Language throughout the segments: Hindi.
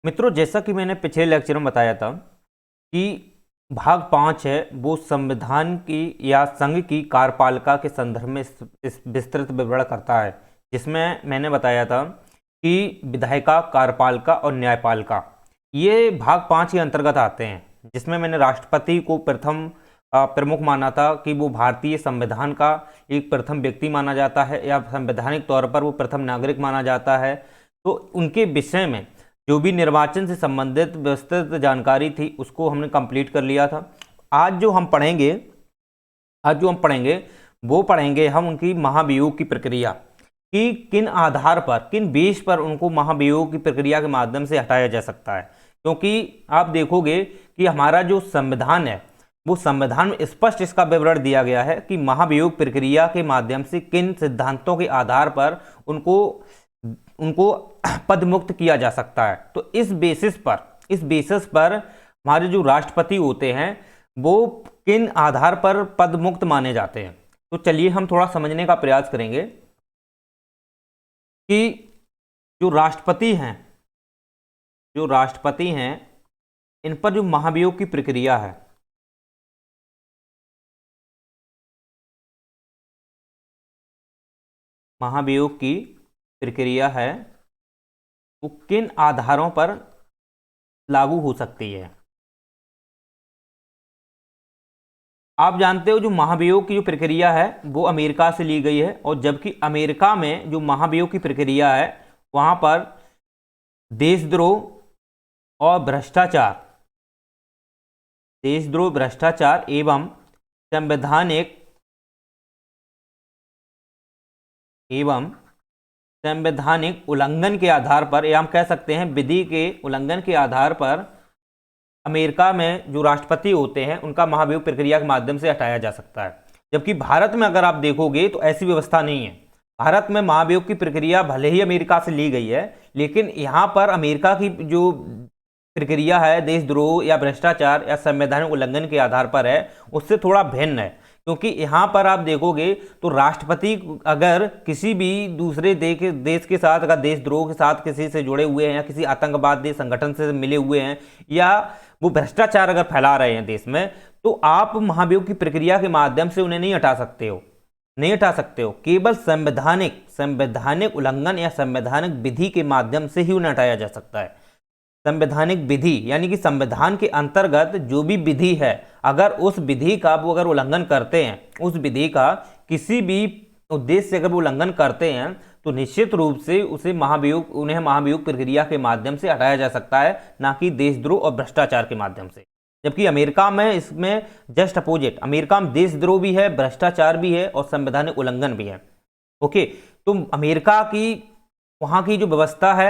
मित्रों, जैसा कि मैंने पिछले लेक्चर में बताया था कि भाग 5 है वो संविधान की या संघ की कार्यपालिका के संदर्भ में इस विस्तृत विवरण करता है, जिसमें मैंने बताया था कि विधायिका, कार्यपालिका और न्यायपालिका ये भाग 5 के अंतर्गत आते हैं, जिसमें मैंने राष्ट्रपति को प्रथम प्रमुख माना था कि वो भारतीय संविधान का एक प्रथम व्यक्ति माना जाता है या संवैधानिक तौर पर वो प्रथम नागरिक माना जाता है। तो उनके विषय में जो भी निर्वाचन से संबंधित विस्तृत जानकारी थी उसको हमने कंप्लीट कर लिया था। आज जो हम पढ़ेंगे वो पढ़ेंगे हम उनकी महाभियोग की प्रक्रिया कि किन आधार पर, किन बेस पर उनको महाभियोग की प्रक्रिया के माध्यम से हटाया जा सकता है। क्योंकि आप देखोगे कि हमारा जो संविधान है वो संविधान में स्पष्ट इसका विवरण दिया गया है कि महाभियोग प्रक्रिया के माध्यम से किन सिद्धांतों के आधार पर उनको पद मुक्त किया जा सकता है। तो इस बेसिस पर हमारे जो राष्ट्रपति होते हैं वो किन आधार पर पद मुक्त माने जाते हैं। तो चलिए हम थोड़ा समझने का प्रयास करेंगे कि जो राष्ट्रपति हैं इन पर जो महाभियोग की प्रक्रिया है, महाभियोग की प्रक्रिया है वो किन आधारों पर लागू हो सकती है। आप जानते हो जो महाभियोग की जो प्रक्रिया है वो अमेरिका से ली गई है, और जबकि अमेरिका में जो महाभियोग की प्रक्रिया है वहां पर देशद्रोह और भ्रष्टाचार एवं संवैधानिक उल्लंघन के आधार पर, या हम कह सकते हैं विधि के उल्लंघन के आधार पर, अमेरिका में जो राष्ट्रपति होते हैं उनका महाभियोग प्रक्रिया के माध्यम से हटाया जा सकता है। जबकि भारत में अगर आप देखोगे तो ऐसी व्यवस्था नहीं है। भारत में महाभियोग की प्रक्रिया भले ही अमेरिका से ली गई है, लेकिन यहाँ पर अमेरिका की जो प्रक्रिया है देशद्रोह या भ्रष्टाचार या संवैधानिक उल्लंघन के आधार पर है, उससे थोड़ा भिन्न है। क्योंकि यहाँ पर आप देखोगे तो राष्ट्रपति अगर किसी भी दूसरे देश के साथ, अगर देशद्रोह के साथ किसी से जुड़े हुए हैं या किसी आतंकवादी संगठन से मिले हुए हैं या वो भ्रष्टाचार अगर फैला रहे हैं देश में, तो आप महाभियोग की प्रक्रिया के माध्यम से उन्हें नहीं हटा सकते हो। केवल संवैधानिक उल्लंघन या संवैधानिक विधि के माध्यम से ही उन्हें हटाया जा सकता है। संवैधानिक विधि यानी कि संविधान के अंतर्गत जो भी विधि है, अगर उस विधि का वो अगर उल्लंघन करते हैं, उस विधि का किसी भी उद्देश्य से अगर वो उल्लंघन करते हैं, तो निश्चित रूप से उन्हें महाभियोग प्रक्रिया के माध्यम से हटाया जा सकता है, ना कि देशद्रोह और भ्रष्टाचार के माध्यम से। जबकि अमेरिका में इसमें जस्ट अपोजिट, अमेरिका में देशद्रोह भी है, भ्रष्टाचार भी है और संवैधानिक उल्लंघन भी है। ओके, तो अमेरिका की वहाँ की जो व्यवस्था है,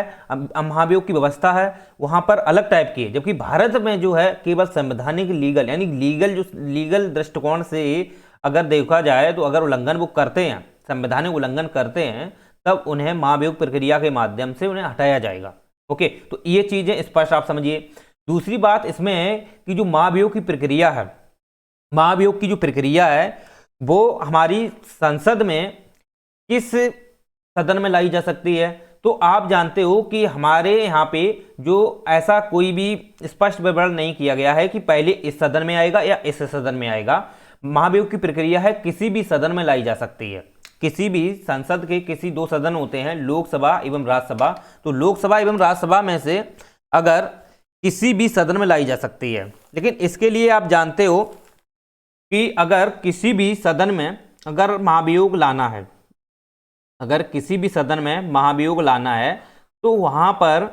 महाभियोग की व्यवस्था है, वहाँ पर अलग टाइप की है। जबकि भारत में जो है केवल संवैधानिक लीगल दृष्टिकोण से अगर देखा जाए तो अगर उल्लंघन वो करते हैं, संवैधानिक उल्लंघन करते हैं, तब उन्हें महाभियोग प्रक्रिया के माध्यम से उन्हें हटाया जाएगा। ओके, तो ये चीज़ें स्पष्ट आप समझिए। दूसरी बात इसमें है कि जो महाभियोग की प्रक्रिया है वो हमारी संसद में किस सदन में लाई जा सकती है। तो आप जानते हो कि हमारे यहाँ पे जो ऐसा कोई भी स्पष्ट विवरण नहीं किया गया है कि पहले इस सदन में आएगा या इस सदन में आएगा। महाभियोग की प्रक्रिया है किसी भी सदन में लाई जा सकती है। किसी भी संसद के किसी दो सदन होते हैं, लोकसभा एवं राज्यसभा, तो लोकसभा एवं राज्यसभा में से अगर किसी भी सदन में लाई जा सकती है। लेकिन इसके लिए आप जानते हो कि अगर किसी भी सदन में अगर महाभियोग लाना है, अगर किसी भी सदन में महाभियोग लाना है, तो वहाँ पर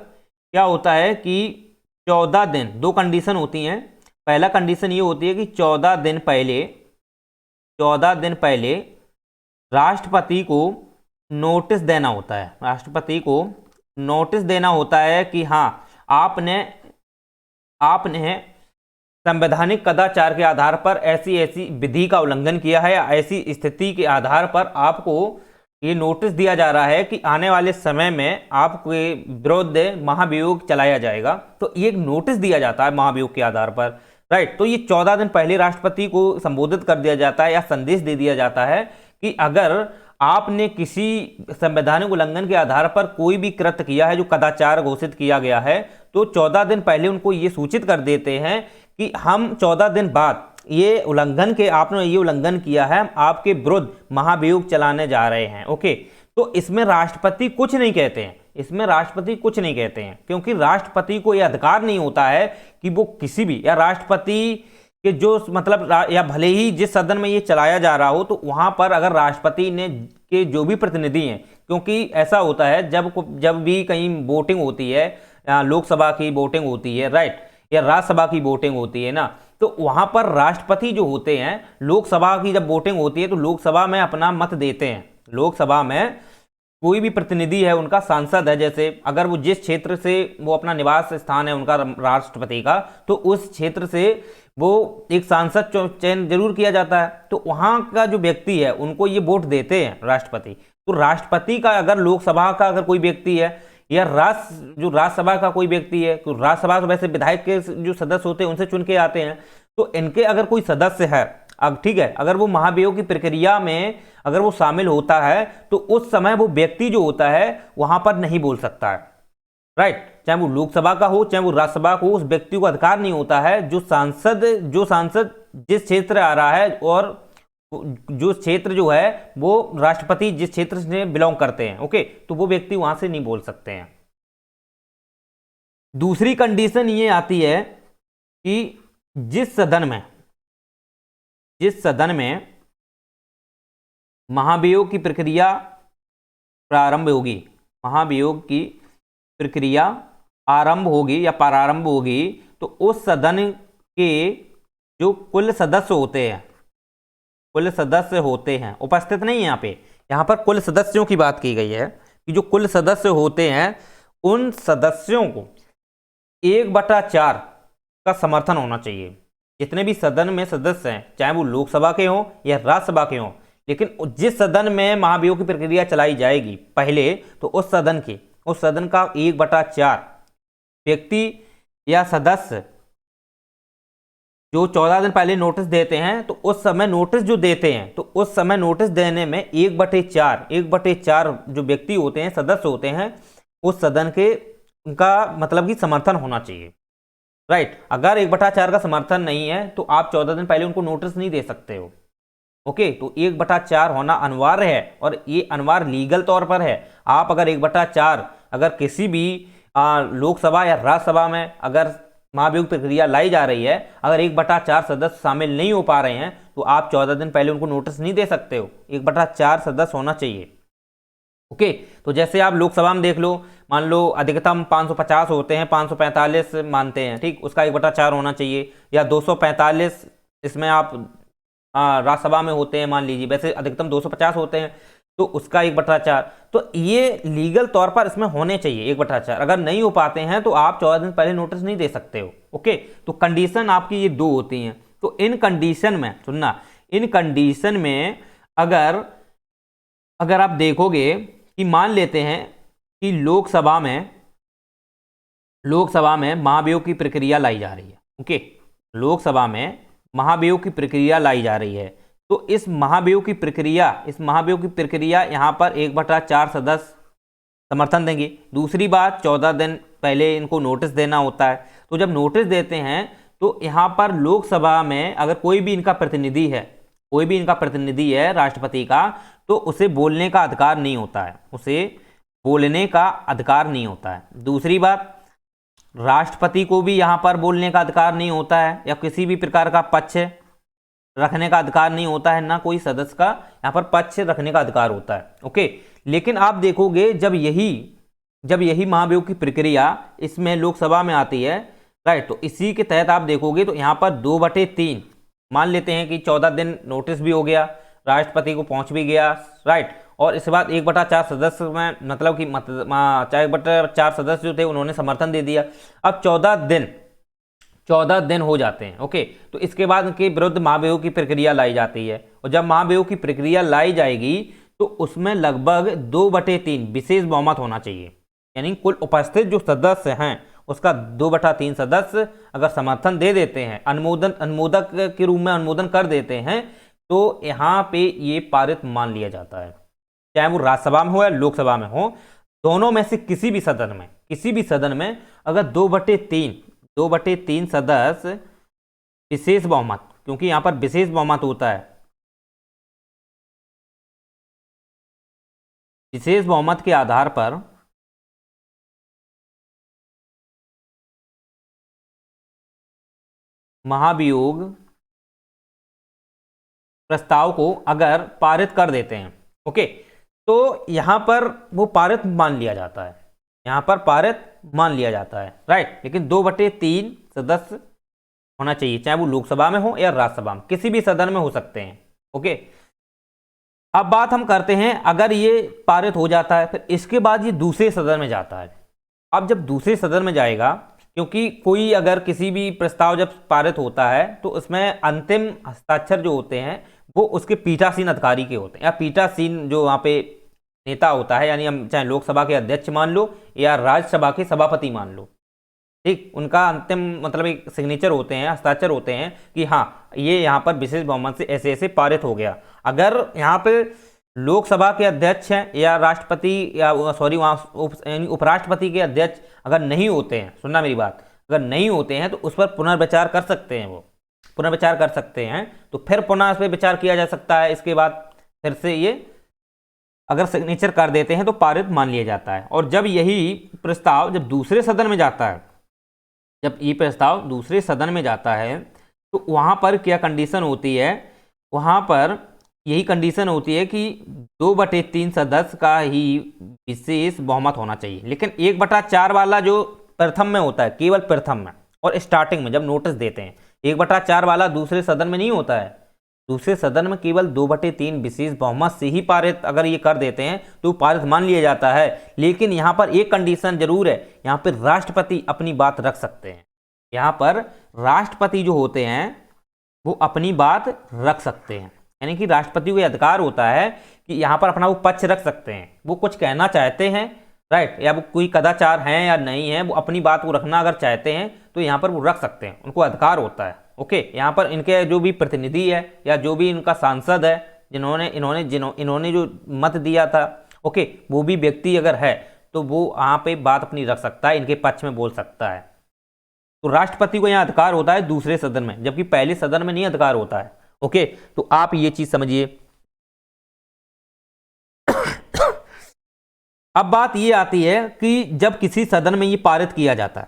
क्या होता है कि 14 दिन, दो कंडीशन होती हैं। पहला कंडीशन ये होती है कि 14 दिन पहले राष्ट्रपति को नोटिस देना होता है कि हाँ, आपने संवैधानिक कदाचार के आधार पर ऐसी विधि का उल्लंघन किया है, या ऐसी स्थिति के आधार पर आपको ये नोटिस दिया जा रहा है कि आने वाले समय में आपके विरुद्ध महाभियोग चलाया जाएगा। तो ये एक नोटिस दिया जाता है महाभियोग के आधार पर, राइट। तो ये 14 दिन पहले राष्ट्रपति को संबोधित कर दिया जाता है या संदेश दे दिया जाता है कि अगर आपने किसी संवैधानिक उल्लंघन के आधार पर कोई भी कृत्य किया है जो कदाचार घोषित किया गया है, तो 14 दिन पहले उनको ये सूचित कर देते हैं कि हम 14 दिन बाद ये आपने ये उल्लंघन किया है, हम आपके विरुद्ध महाभियोग चलाने जा रहे हैं। ओके, तो इसमें राष्ट्रपति कुछ नहीं कहते हैं, इसमें राष्ट्रपति कुछ नहीं कहते हैं, क्योंकि राष्ट्रपति को यह अधिकार नहीं होता है कि वो किसी भी, या राष्ट्रपति के जो मतलब या भले ही जिस सदन में ये चलाया जा रहा हो, तो वहां पर अगर राष्ट्रपति ने के जो भी प्रतिनिधि हैं, क्योंकि ऐसा होता है जब भी कहीं वोटिंग होती है, लोकसभा की वोटिंग होती है, राइट, या राज्यसभा की वोटिंग होती है ना, तो वहां पर राष्ट्रपति जो होते हैं, लोकसभा की जब वोटिंग होती है तो लोकसभा में अपना मत देते हैं। लोकसभा में कोई भी प्रतिनिधि है, उनका सांसद है, जैसे अगर वो जिस क्षेत्र से वो अपना निवास स्थान है उनका राष्ट्रपति का, तो उस क्षेत्र से वो एक सांसद चयन जरूर किया जाता है, तो वहां का जो व्यक्ति है उनको ये वोट देते हैं राष्ट्रपति। तो राष्ट्रपति का अगर लोकसभा का अगर कोई व्यक्ति है, या जो राज्यसभा का कोई व्यक्ति है, तो राज्यसभा तो वैसे विधायक के जो सदस्य होते हैं उनसे चुन के आते हैं, तो इनके अगर कोई सदस्य है, अब ठीक है, अगर वो महाभियोग की प्रक्रिया में अगर वो शामिल होता है, तो उस समय वो व्यक्ति जो होता है वहां पर नहीं बोल सकता है, राइट, चाहे वो लोकसभा का हो चाहे वो राज्यसभा का हो, उस व्यक्ति को अधिकार नहीं होता है। जो सांसद जिस क्षेत्र आ रहा है, और जो क्षेत्र जो है वो राष्ट्रपति जिस क्षेत्र से बिलोंग करते हैं, ओके, तो वो व्यक्ति वहां से नहीं बोल सकते हैं। दूसरी कंडीशन ये आती है कि जिस सदन में महाभियोग की प्रक्रिया प्रारंभ होगी, महाभियोग की प्रक्रिया आरंभ होगी या प्रारंभ होगी, तो उस सदन के जो कुल सदस्य होते हैं उपस्थित नहीं है। यहाँ पर कुल सदस्यों की बात की गई है कि जो कुल सदस्य होते हैं उन सदस्यों को 1/4 का समर्थन होना चाहिए। जितने भी सदन में सदस्य हैं, चाहे वो लोकसभा के हों या राज्यसभा के हों, लेकिन जिस सदन में महाभियोग की प्रक्रिया चलाई जाएगी पहले, तो उस सदन का 1/4 व्यक्ति या सदस्य जो 14 दिन पहले नोटिस देते हैं, तो उस समय नोटिस जो देते हैं, तो उस समय नोटिस देने में 1/4 जो व्यक्ति होते हैं, सदस्य होते हैं, उस सदन के उनका मतलब कि समर्थन होना चाहिए, राइट। अगर 1/4 का समर्थन नहीं है तो आप 14 दिन पहले उनको नोटिस नहीं दे सकते हो, ओके। तो 1/4 होना अनिवार्य है, और ये अनिवार्य लीगल तौर पर है। आप अगर 1/4 अगर किसी भी लोकसभा या राज्यसभा में अगर महाभियोग प्रक्रिया लाई जा रही है, अगर 1/4 सदस्य शामिल नहीं हो पा रहे हैं, तो आप 14 दिन पहले उनको नोटिस नहीं दे सकते हो। 1/4 सदस्य होना चाहिए, ओके। तो जैसे आप लोकसभा में देख लो, मान लो अधिकतम 550 होते हैं, 545 मानते हैं, ठीक, उसका 1/4 होना चाहिए, या 245 इसमें आप राज्यसभा में होते हैं, मान लीजिए, वैसे अधिकतम 250 होते हैं, तो उसका 1/4। तो ये लीगल तौर पर इसमें होने चाहिए 1/4। अगर नहीं हो पाते हैं तो आप 14 दिन पहले नोटिस नहीं दे सकते हो, ओके। तो कंडीशन आपकी ये 2 होती हैं। तो इन कंडीशन में सुनना, इन कंडीशन में अगर आप देखोगे कि मान लेते हैं कि लोकसभा में महाभियोग की प्रक्रिया लाई जा रही है, ओके, लोकसभा में महाभियोग की प्रक्रिया लाई जा रही है, तो इस महाभियोग की प्रक्रिया यहाँ पर 1/4 सदस्य समर्थन देंगे। दूसरी बात, 14 दिन पहले इनको नोटिस देना होता है। तो जब नोटिस देते हैं तो यहाँ पर लोकसभा में अगर कोई भी इनका प्रतिनिधि है राष्ट्रपति का, तो उसे बोलने का अधिकार नहीं होता है, दूसरी बात, राष्ट्रपति को भी यहाँ पर बोलने का अधिकार नहीं होता है, या किसी भी प्रकार का पक्ष रखने का अधिकार नहीं होता है, ना कोई सदस्य का यहाँ पर पक्ष रखने का अधिकार होता है, ओके। लेकिन आप देखोगे जब यही महाभियोग की प्रक्रिया इसमें लोकसभा में आती है, राइट, तो इसी के तहत आप देखोगे तो यहाँ पर 2/3 मान लेते हैं कि 14 दिन नोटिस भी हो गया, राष्ट्रपति को पहुंच भी गया, राइट, और इसके बाद 1/4 सदस्य में मतलब कि 1/4 सदस्य जो थे उन्होंने समर्थन दे दिया। अब 14 दिन हो जाते हैं, ओके। तो इसके बाद उनके विरुद्ध महाभियोग की प्रक्रिया लाई जाती है, और जब महाभियोग की प्रक्रिया लाई जाएगी तो उसमें लगभग 2/3 विशेष बहुमत होना चाहिए, यानी कुल उपस्थित जो सदस्य हैं उसका 2/3 सदस्य अगर समर्थन दे देते हैं, अनुमोदक के रूप में अनुमोदन कर देते हैं, तो यहाँ पे ये पारित मान लिया जाता है, चाहे वो राज्यसभा में हो या लोकसभा में हो, दोनों में से किसी भी सदन में किसी भी सदन में अगर 2/3 सदस्य विशेष बहुमत, क्योंकि यहां पर विशेष बहुमत होता है, विशेष बहुमत के आधार पर महाभियोग प्रस्ताव को अगर पारित कर देते हैं, ओके, तो यहां पर वो पारित मान लिया जाता है, यहां पर पारित मान लिया जाता है, राइट। लेकिन 2/3 सदस्य होना चाहिए, चाहे वो लोकसभा में हो या राज्यसभा में, किसी भी सदन में हो सकते हैं, ओके। अब बात हम करते हैं, अगर ये पारित हो जाता है फिर इसके बाद ये दूसरे सदन में जाता है। अब जब दूसरे सदन में जाएगा, क्योंकि कोई अगर किसी भी प्रस्ताव जब पारित होता है तो उसमें अंतिम हस्ताक्षर जो होते हैं वो उसके पीठासीन अधिकारी के होते हैं, या पीठासीन जो वहाँ पे नेता होता है, यानी हम चाहे लोकसभा के अध्यक्ष मान लो या राज्यसभा के सभापति मान लो, ठीक, उनका अंतिम मतलब एक सिग्नेचर होते हैं, हस्ताक्षर होते हैं कि हाँ ये यहाँ पर विशेष बहुमत से ऐसे ऐसे पारित हो गया। अगर यहाँ पे लोकसभा के अध्यक्ष हैं या राष्ट्रपति या सॉरी वहाँ उपराष्ट्रपति के अध्यक्ष अगर नहीं होते हैं, सुनना मेरी बात, अगर नहीं होते हैं तो उस पर पुनर्विचार कर सकते हैं, वो पुनर्विचार कर सकते हैं, तो फिर पुनः इस पर विचार किया जा सकता है। इसके बाद फिर से ये अगर सिग्नेचर कर देते हैं तो पारित मान लिया जाता है। और जब यही प्रस्ताव जब दूसरे सदन में जाता है, जब ये प्रस्ताव दूसरे सदन में जाता है तो वहाँ पर क्या कंडीशन होती है, वहाँ पर यही कंडीशन होती है कि 2/3 सदस्य का ही विशेष बहुमत होना चाहिए। लेकिन 1/4 वाला जो प्रथम में होता है, केवल प्रथम में और स्टार्टिंग में जब नोटिस देते हैं, 1/4 वाला दूसरे सदन में नहीं होता है, दूसरे सदन में केवल 2/3 विशेष बहुमत से ही पारित अगर ये कर देते हैं तो पारित मान लिया जाता है। लेकिन यहाँ पर एक कंडीशन जरूर है, यहाँ पर राष्ट्रपति अपनी बात रख सकते हैं, यहाँ पर राष्ट्रपति जो होते हैं वो अपनी बात रख सकते हैं, यानी कि राष्ट्रपति को अधिकार होता है कि यहाँ पर अपना वो पक्ष रख सकते हैं, वो कुछ कहना चाहते हैं, राइट, या वो कोई कदाचार हैं या नहीं है, वो अपनी बात को रखना अगर चाहते हैं तो यहाँ पर वो रख सकते हैं, उनको अधिकार होता है, ओके। यहाँ पर इनके जो भी प्रतिनिधि है या जो भी इनका सांसद है इन्होंने जो मत दिया था, ओके, वो भी व्यक्ति अगर है तो वो यहाँ पे बात अपनी रख सकता है, इनके पक्ष में बोल सकता है। तो राष्ट्रपति को यहाँ अधिकार होता है दूसरे सदन में, जबकि पहले सदन में नहीं अधिकार होता है, ओके। तो आप ये चीज समझिए। अब बात ये आती है कि जब किसी सदन में ये पारित किया जाता है,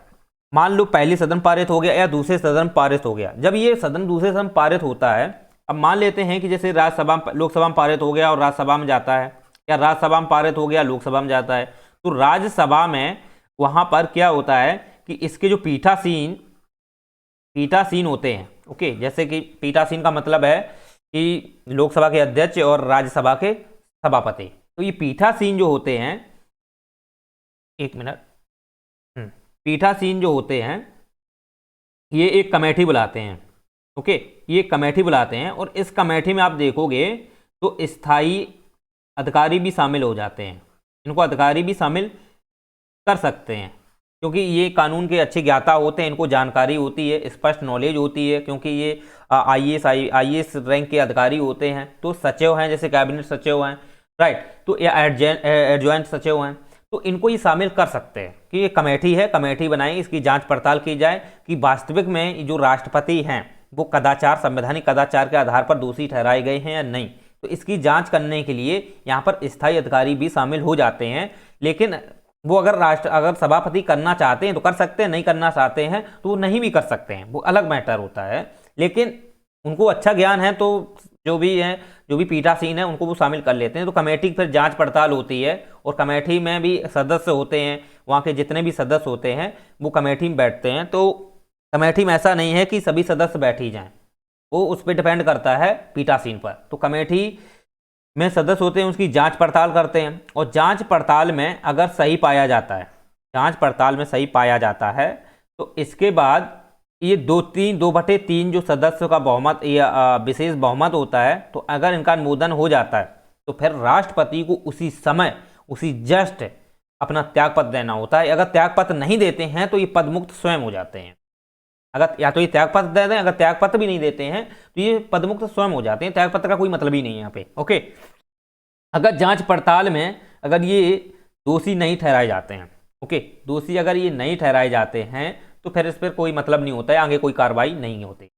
मान लो पहले सदन पारित हो गया या दूसरे सदन पारित हो गया, जब ये सदन दूसरे सदन पारित होता है, अब मान लेते हैं कि जैसे लोकसभा में पारित हो गया और राज्यसभा में जाता है, या राज्यसभा में पारित हो गया लोकसभा में जाता है, तो राज्यसभा में वहां पर क्या होता है कि इसके जो पीठासीन होते हैं, ओके, जैसे कि पीठासीन का मतलब है कि लोकसभा के अध्यक्ष और राज्यसभा के सभापति, तो ये पीठासीन जो होते हैं, एक मिनट, पीठासीन जो होते हैं ये एक कमेटी बुलाते हैं, ओके, ये कमेटी बुलाते हैं और इस कमेटी में आप देखोगे तो स्थायी अधिकारी भी शामिल हो जाते हैं, इनको अधिकारी भी शामिल कर सकते हैं, क्योंकि ये कानून के अच्छे ज्ञाता होते हैं, इनको जानकारी होती है, स्पष्ट नॉलेज होती है, क्योंकि ये आईएएस रैंक के अधिकारी होते हैं। तो सचिव हैं, जैसे कैबिनेट सचिव हैं, राइट, तो या एडजॉइंट सचिव हैं, तो इनको ये शामिल कर सकते हैं कि ये कमेटी है, कमेटी बनाई, इसकी जांच पड़ताल की जाए कि वास्तविक में जो राष्ट्रपति हैं वो कदाचार, संवैधानिक कदाचार के आधार पर दोषी ठहराए गए हैं या नहीं। तो इसकी जांच करने के लिए यहाँ पर स्थायी अधिकारी भी शामिल हो जाते हैं। लेकिन वो अगर सभापति करना चाहते हैं तो कर सकते हैं, नहीं करना चाहते हैं तो वो नहीं भी कर सकते हैं, वो अलग मैटर होता है। लेकिन उनको अच्छा ज्ञान है तो जो भी पीठासीन है उनको वो शामिल कर लेते हैं। तो कमेटी फिर जांच पड़ताल होती है और कमेटी में भी सदस्य होते हैं, वहाँ के जितने भी सदस्य होते हैं वो कमेटी में बैठते हैं। तो कमेटी में ऐसा नहीं है कि सभी सदस्य बैठ ही जाएं, वो उस पर डिपेंड करता है पीठासीन पर। तो कमेटी में सदस्य होते हैं, उसकी जांच पड़ताल करते हैं और जांच पड़ताल में अगर सही पाया जाता है, जांच पड़ताल में सही पाया जाता है तो इसके बाद ये 2/3 जो सदस्यों का बहुमत या विशेष बहुमत होता है, तो अगर इनका अनुमोदन हो जाता है तो फिर राष्ट्रपति को उसी समय उसी जस्ट अपना त्यागपत्र देना होता है। अगर त्यागपत्र नहीं देते हैं तो ये पदमुक्त स्वयं हो जाते हैं। अगर या तो ये त्यागपत्र दे दें, अगर त्यागपत्र भी नहीं देते हैं तो ये पदमुक्त स्वयं हो जाते हैं। त्यागपत्र का कोई मतलब ही नहीं है यहाँ पे, ओके। अगर जांच पड़ताल में अगर ये दोषी नहीं ठहराए जाते हैं, ओके, दोषी अगर ये नहीं ठहराए जाते हैं तो फिर इस पर कोई मतलब नहीं होता है, आगे कोई कार्रवाई नहीं होती।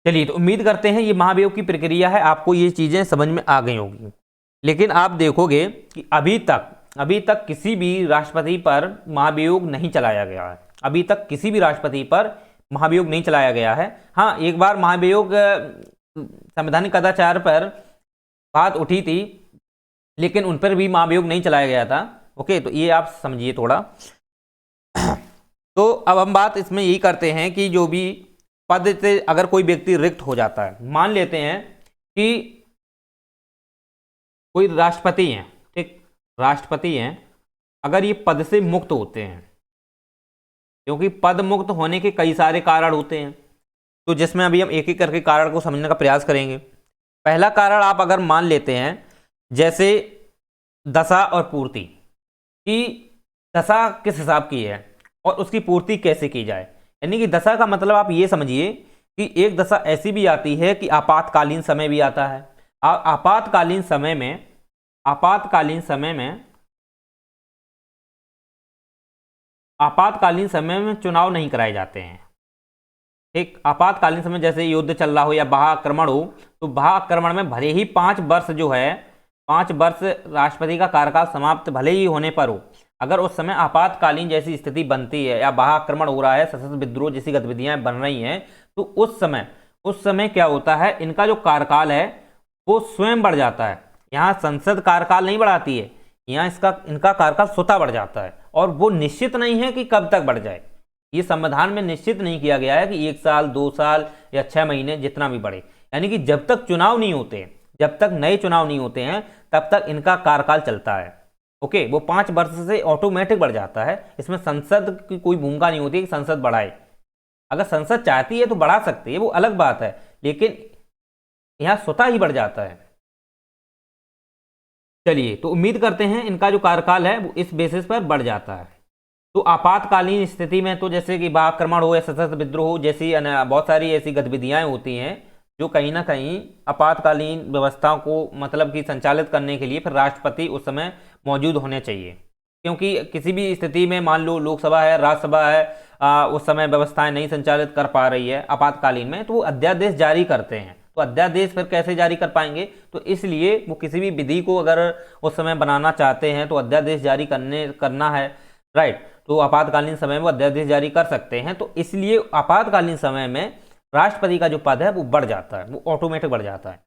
चलिए, तो उम्मीद करते हैं ये महाभियोग की प्रक्रिया है, आपको ये चीजें समझ में आ गई होंगी। लेकिन आप देखोगे कि अभी तक किसी भी राष्ट्रपति पर महाभियोग नहीं चलाया गया है। अभी तक किसी भी राष्ट्रपति पर महाभियोग नहीं चलाया गया है। हाँ, एक बार महाभियोग संवैधानिक कदाचार पर बात उठी थी, लेकिन उन पर भी महाभियोग नहीं चलाया गया था। ओके, तो ये आप समझिए थोड़ा। तो अब हम बात इसमें यही करते हैं कि जो भी पद से अगर कोई व्यक्ति रिक्त हो जाता है, मान लेते हैं कि कोई राष्ट्रपति हैं, ठीक, राष्ट्रपति हैं, अगर ये पद से मुक्त होते हैं, क्योंकि पद मुक्त होने के कई सारे कारण होते हैं, तो जिसमें अभी हम एक एक करके कारण को समझने का प्रयास करेंगे। पहला कारण आप अगर मान लेते हैं, जैसे दशा और पूर्ति, कि दशा किस हिसाब की है और उसकी पूर्ति कैसे की जाए। यानी कि दशा का मतलब आप ये समझिए कि एक दशा ऐसी भी आती है कि आपातकालीन समय भी आता है। आपातकालीन समय में चुनाव नहीं कराए जाते हैं। ठीक, आपातकालीन समय जैसे युद्ध चल रहा हो या बाह्य आक्रमण हो, तो बाह्य आक्रमण में भले ही 5 वर्ष जो है, 5 वर्ष राष्ट्रपति का कार्यकाल समाप्त भले ही होने पर हो, अगर उस समय आपातकालीन जैसी स्थिति बनती है या बाह्य आक्रमण हो रहा है, सशस्त्र विद्रोह जैसी गतिविधियां बन रही हैं, तो उस समय क्या होता है, इनका जो कार्यकाल है वो स्वयं बढ़ जाता है। यहाँ संसद कार्यकाल नहीं बढ़ाती है, यहाँ इनका कार्यकाल स्वतः बढ़ जाता है, और वो निश्चित नहीं है कि कब तक बढ़ जाए। ये संविधान में निश्चित नहीं किया गया है कि 1 साल 2 साल या 6 महीने जितना भी बढ़े। यानी कि जब तक चुनाव नहीं होते, जब तक नए चुनाव नहीं होते हैं, तब तक इनका कार्यकाल चलता है। ओके, वो 5 वर्ष से ऑटोमेटिक बढ़ जाता है। इसमें संसद की कोई भूमिका नहीं होती कि संसद बढ़ाए। अगर संसद चाहती है तो बढ़ा सकती है, वो अलग बात है, लेकिन यहां स्वतः ही बढ़ जाता है। चलिए, तो उम्मीद करते हैं इनका जो कार्यकाल है वो इस बेसिस पर बढ़ जाता है। तो आपातकालीन स्थिति में तो जैसे कि बाह्य आक्रमण हो या सशस्त्र विद्रोह हो जैसी बहुत सारी ऐसी गतिविधियां होती हैं जो कहीं ना कहीं आपातकालीन व्यवस्था को मतलब कि संचालित करने के लिए फिर राष्ट्रपति उस समय मौजूद होने चाहिए। क्योंकि किसी भी स्थिति में मान लो लोकसभा है, राज्यसभा है, उस समय व्यवस्थाएं नहीं संचालित कर पा रही है आपातकालीन में, तो वो अध्यादेश जारी करते हैं। तो अध्यादेश फिर कैसे जारी कर पाएंगे, तो इसलिए वो किसी भी विधि को अगर उस समय बनाना चाहते हैं तो अध्यादेश जारी करना है, राइट। तो आपातकालीन समय में वो अध्यादेश जारी कर सकते हैं। तो इसलिए आपातकालीन समय में राष्ट्रपति का जो पद है वो बढ़ जाता है, वो ऑटोमेटिक बढ़ जाता है।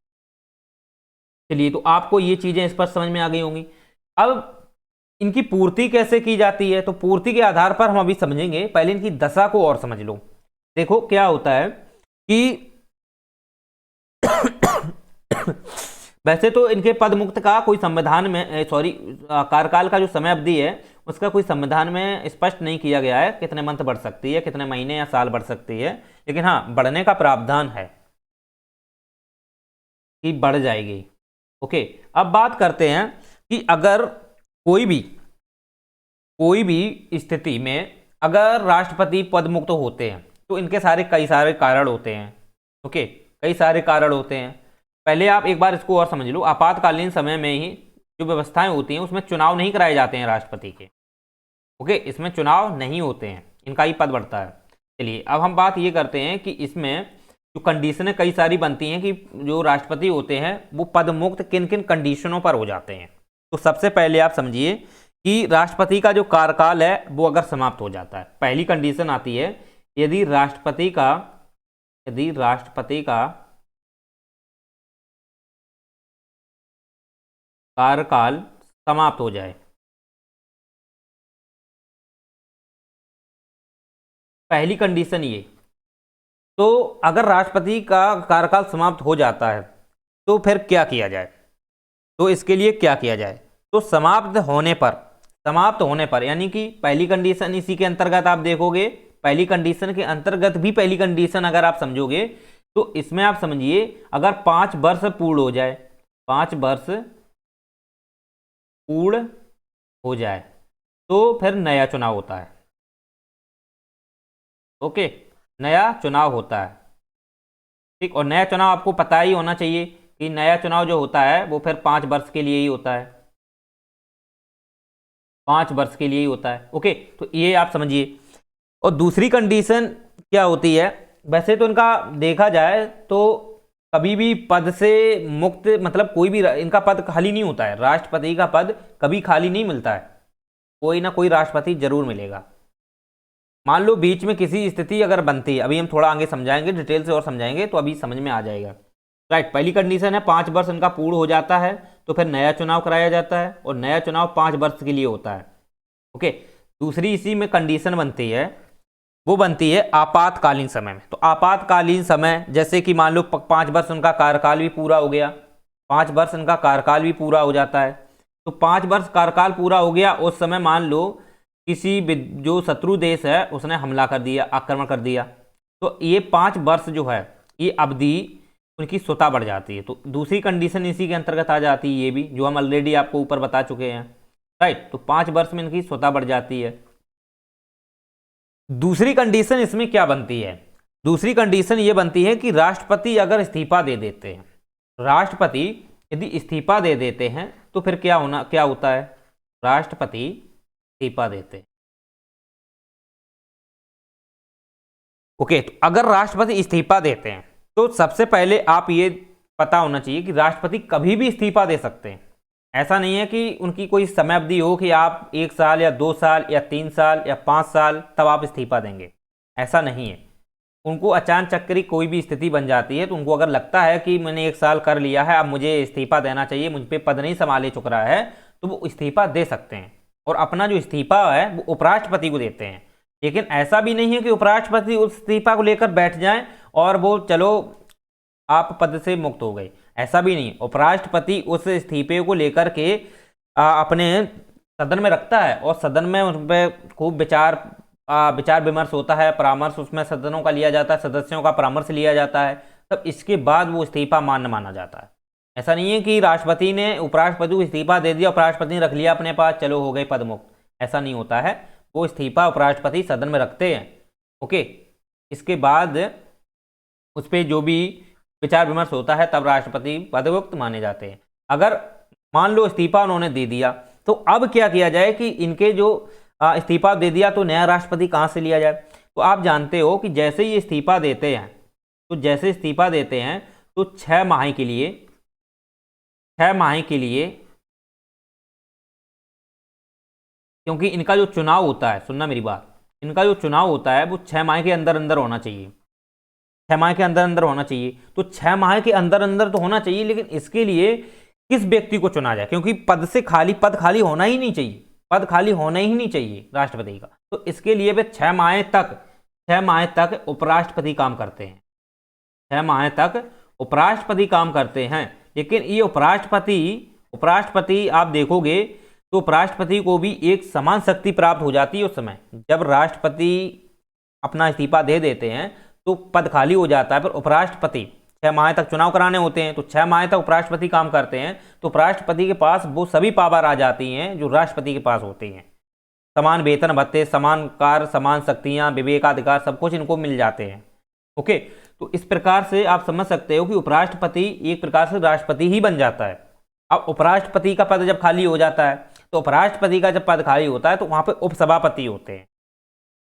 चलिए, तो आपको ये चीजें स्पष्ट समझ में आ गई होंगी। अब इनकी पूर्ति कैसे की जाती है, तो पूर्ति के आधार पर हम अभी समझेंगे। पहले इनकी दशा को और समझ लो। देखो क्या होता है कि वैसे तो इनके पद मुक्त का कोई संविधान में कार्यकाल का जो समय अवधि है उसका कोई संविधान में स्पष्ट नहीं किया गया है, कितने मंथ बढ़ सकती है, कितने महीने या साल बढ़ सकती है, लेकिन हाँ बढ़ने का प्रावधान है कि बढ़ जाएगी। ओके, अब बात करते हैं कि अगर कोई भी स्थिति में अगर राष्ट्रपति पद मुक्त होते हैं तो इनके कई सारे कारण होते हैं। ओके, कई सारे कारण होते हैं। पहले आप एक बार इसको और समझ लो। आपातकालीन समय में ही जो व्यवस्थाएं होती हैं उसमें चुनाव नहीं कराए जाते हैं राष्ट्रपति के। ओके, इसमें चुनाव नहीं होते हैं, इनका ही पद बढ़ता है। चलिए, अब हम बात ये करते हैं कि इसमें जो कंडीशनें कई सारी बनती हैं कि जो राष्ट्रपति होते हैं वो पद मुक्त किन किन कंडीशनों पर हो जाते हैं। तो सबसे पहले आप समझिए कि राष्ट्रपति का जो कार्यकाल है वो अगर समाप्त हो जाता है, पहली कंडीशन आती है यदि राष्ट्रपति का कार्यकाल समाप्त हो जाए। पहली कंडीशन ये। तो अगर राष्ट्रपति का कार्यकाल समाप्त हो जाता है तो फिर क्या किया जाए, तो इसके लिए क्या किया जाए, तो समाप्त होने पर यानी कि पहली कंडीशन इसी के अंतर्गत आप देखोगे, पहली कंडीशन के अंतर्गत भी पहली कंडीशन अगर आप समझोगे तो इसमें आप समझिए अगर 5 वर्ष पूर्ण हो जाए, 5 वर्ष पूर्ण हो जाए तो फिर नया चुनाव होता है। ओके, नया चुनाव होता है, ठीक। और नया चुनाव आपको पता ही होना चाहिए कि नया चुनाव जो होता है वो फिर 5 वर्ष के लिए ही होता है। 5 वर्ष के लिए ही होता है। ओके, तो ये आप समझिए। और दूसरी कंडीशन क्या होती है, वैसे तो इनका देखा जाए तो कभी भी पद से मुक्त, मतलब कोई भी इनका पद खाली नहीं होता है, राष्ट्रपति का पद कभी खाली नहीं मिलता है, कोई ना कोई राष्ट्रपति जरूर मिलेगा। मान लो बीच में किसी स्थिति अगर बनती है, अभी हम थोड़ा आगे समझाएंगे, डिटेल से और समझाएंगे तो अभी समझ में आ जाएगा। राइट, पहली कंडीशन है 5 वर्ष इनका पूर्ण हो जाता है तो फिर नया चुनाव कराया जाता है, और नया चुनाव 5 वर्ष के लिए होता है। ओके, दूसरी इसी में कंडीशन बनती है, वो बनती है आपातकालीन समय में। तो आपातकालीन समय जैसे कि मान लो 5 वर्ष उनका कार्यकाल भी पूरा हो गया, 5 वर्ष उनका कार्यकाल भी पूरा हो जाता है, तो 5 वर्ष कार्यकाल पूरा हो गया, उस समय मान लो किसी जो शत्रु देश है उसने हमला कर दिया, आक्रमण कर दिया, तो ये 5 वर्ष जो है ये अवधि उनकी स्वतः बढ़ जाती है। तो दूसरी कंडीशन इसी के अंतर्गत आ जाती है, ये भी जो हम ऑलरेडी आपको ऊपर बता चुके हैं। राइट, तो 5 वर्ष में इनकी स्वतः बढ़ जाती है। दूसरी कंडीशन इसमें क्या बनती है, दूसरी कंडीशन ये बनती है कि राष्ट्रपति अगर इस्तीफा दे देते हैं, राष्ट्रपति यदि इस्तीफा दे देते हैं तो फिर क्या होता है, राष्ट्रपति इस्तीफा देते हैं। ओके, तो अगर राष्ट्रपति इस्तीफा देते हैं तो सबसे पहले आप ये पता होना चाहिए कि राष्ट्रपति कभी भी इस्तीफा दे सकते हैं। ऐसा नहीं है कि उनकी कोई समय अवधि हो कि आप 1 साल या 2 साल या 3 साल या 5 साल तब आप इस्तीफा देंगे, ऐसा नहीं है। उनको अचानक चक्करी कोई भी स्थिति बन जाती है तो उनको अगर लगता है कि मैंने 1 साल कर लिया है, अब मुझे इस्तीफा देना चाहिए, मुझ पर पद नहीं संभाले चुक रहा है, तो वो इस्तीफा दे सकते हैं। और अपना जो इस्तीफा है वो उपराष्ट्रपति को देते हैं। लेकिन ऐसा भी नहीं है कि उपराष्ट्रपति उस इस्तीफा को लेकर बैठ जाएं और वो चलो आप पद से मुक्त हो गए, ऐसा भी नहीं। उपराष्ट्रपति उस इस्तीफे को लेकर के अपने सदन में रखता है और सदन में उन पर खूब विचार विमर्श होता है, परामर्श उसमें सदनों का लिया जाता है, सदस्यों का परामर्श लिया जाता है, तब इसके बाद वो इस्तीफा मान्य माना जाता है। ऐसा नहीं है कि राष्ट्रपति ने उपराष्ट्रपति को इस्तीफा दे दिया, उपराष्ट्रपति ने रख लिया अपने पास, चलो हो गए पद मुक्त, ऐसा नहीं होता है। वो इस्तीफा उपराष्ट्रपति सदन में रखते हैं। ओके, इसके बाद उस पर जो भी विचार विमर्श होता है तब राष्ट्रपति पदमुक्त माने जाते हैं। अगर मान लो इस्तीफा उन्होंने दे दिया तो अब क्या किया जाए कि इनके जो इस्तीफा दे दिया तो नया राष्ट्रपति कहाँ से लिया जाए। तो आप जानते हो कि जैसे ही इस्तीफा देते हैं तो 6 माह के लिए क्योंकि इनका जो चुनाव होता है, सुनना मेरी बात, इनका जो चुनाव होता है वो 6 माह के अंदर अंदर होना चाहिए, 6 माह के अंदर अंदर होना चाहिए। तो 6 माह के अंदर अंदर तो होना चाहिए, लेकिन इसके लिए किस व्यक्ति को चुना जाए, क्योंकि पद खाली होना ही नहीं चाहिए, पद खाली होना ही नहीं चाहिए राष्ट्रपति का। तो इसके लिए वे 6 माह तक उपराष्ट्रपति काम करते हैं, 6 माह तक उपराष्ट्रपति काम करते हैं। लेकिन ये उपराष्ट्रपति आप देखोगे तो उपराष्ट्रपति को भी एक समान शक्ति प्राप्त हो जाती है। उस समय जब राष्ट्रपति अपना इस्तीफा दे देते हैं तो पद खाली हो जाता है, पर उपराष्ट्रपति 6 माह तक चुनाव कराने होते हैं, तो 6 माह तक उपराष्ट्रपति काम करते हैं, तो उपराष्ट्रपति के पास वो सभी पावर आ जाती हैं जो राष्ट्रपति के पास होती हैं। समान वेतन भत्ते, समान कार्य, समान शक्तियां, विवेकाधिकार, सब कुछ इनको मिल जाते हैं। ओके, तो इस प्रकार से आप समझ सकते हो कि उपराष्ट्रपति एक प्रकार से राष्ट्रपति ही बन जाता है। अब उपराष्ट्रपति का पद जब खाली हो जाता है तो उपराष्ट्रपति का जब पद खाली होता है तो वहां पे उपसभापति होते हैं।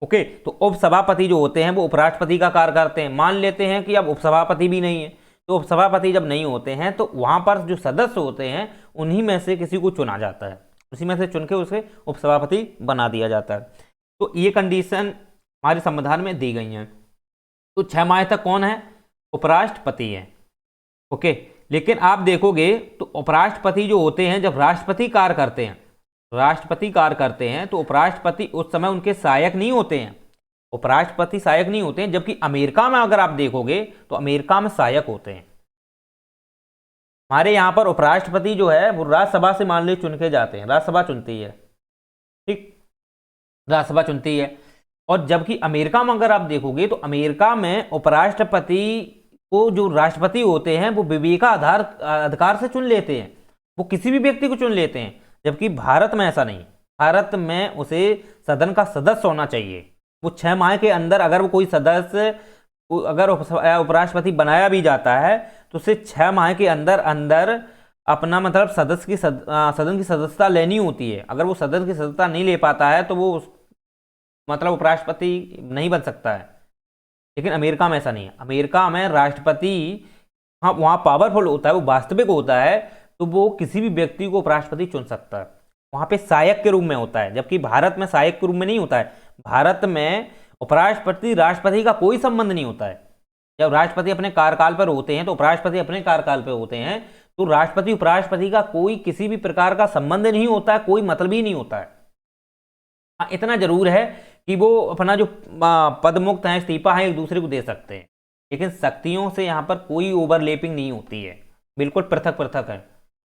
ओके, तो उपसभापति जो होते हैं वो उपराष्ट्रपति का कार्य करते हैं। मान लेते हैं कि अब उपसभापति भी नहीं है, तो उपसभापति जब नहीं होते हैं तो वहां पर जो सदस्य होते हैं उन्हीं में से किसी को चुना जाता है, उसी में से चुन के उसे उपसभापति बना दिया जाता है। तो ये कंडीशन हमारे संविधान में दी गई हैं। तो 6 माह तक कौन है, उपराष्ट्रपति है। ओके, लेकिन आप देखोगे तो उपराष्ट्रपति जो होते हैं जब राष्ट्रपति कार्य करते हैं तो उपराष्ट्रपति उस समय उनके सहायक नहीं होते हैं, उपराष्ट्रपति सहायक नहीं होते हैं। जबकि अमेरिका में अगर आप देखोगे तो अमेरिका में सहायक होते हैं। हमारे यहाँ पर उपराष्ट्रपति जो है वो राज्यसभा से मान लो चुन के जाते हैं, राज्यसभा चुनती है, ठीक, राज्यसभा चुनती है। और जबकि अमेरिका में अगर आप देखोगे तो अमेरिका में उपराष्ट्रपति को जो राष्ट्रपति होते हैं वो अधिकार से चुन लेते हैं, वो किसी भी व्यक्ति को चुन लेते हैं। जबकि भारत में ऐसा नहीं, भारत में उसे सदन का सदस्य होना चाहिए। वो 6 माह के अंदर अगर वो कोई सदस्य अगर उपराष्ट्रपति बनाया भी जाता है तो उसे 6 माह के अंदर अंदर अपना मतलब सदन की सदस्यता लेनी होती है। अगर वो सदन की सदस्यता नहीं ले पाता है तो वो मतलब उपराष्ट्रपति नहीं बन सकता है। लेकिन अमेरिका में ऐसा नहीं है। अमेरिका में राष्ट्रपति, हाँ, वहाँ पावरफुल होता है, वो वास्तविक होता है, तो वो किसी भी व्यक्ति को उपराष्ट्रपति चुन सकता है। वहाँ पे सहायक के रूप में होता है, जबकि भारत में सहायक के रूप में नहीं होता है। भारत में उपराष्ट्रपति राष्ट्रपति का कोई संबंध नहीं होता है। जब राष्ट्रपति अपने कार्यकाल पर होते हैं तो उपराष्ट्रपति अपने कार्यकाल पर होते हैं, तो राष्ट्रपति उपराष्ट्रपति का कोई किसी भी प्रकार का संबंध नहीं होता है, कोई मतलब ही नहीं होता है। हाँ, इतना जरूर है कि वो अपना जो पद मुक्त है, इस्तीफा है, एक दूसरे को दे सकते हैं, लेकिन शक्तियों से यहाँ पर कोई ओवरलैपिंग नहीं होती है, बिल्कुल पृथक पृथक है।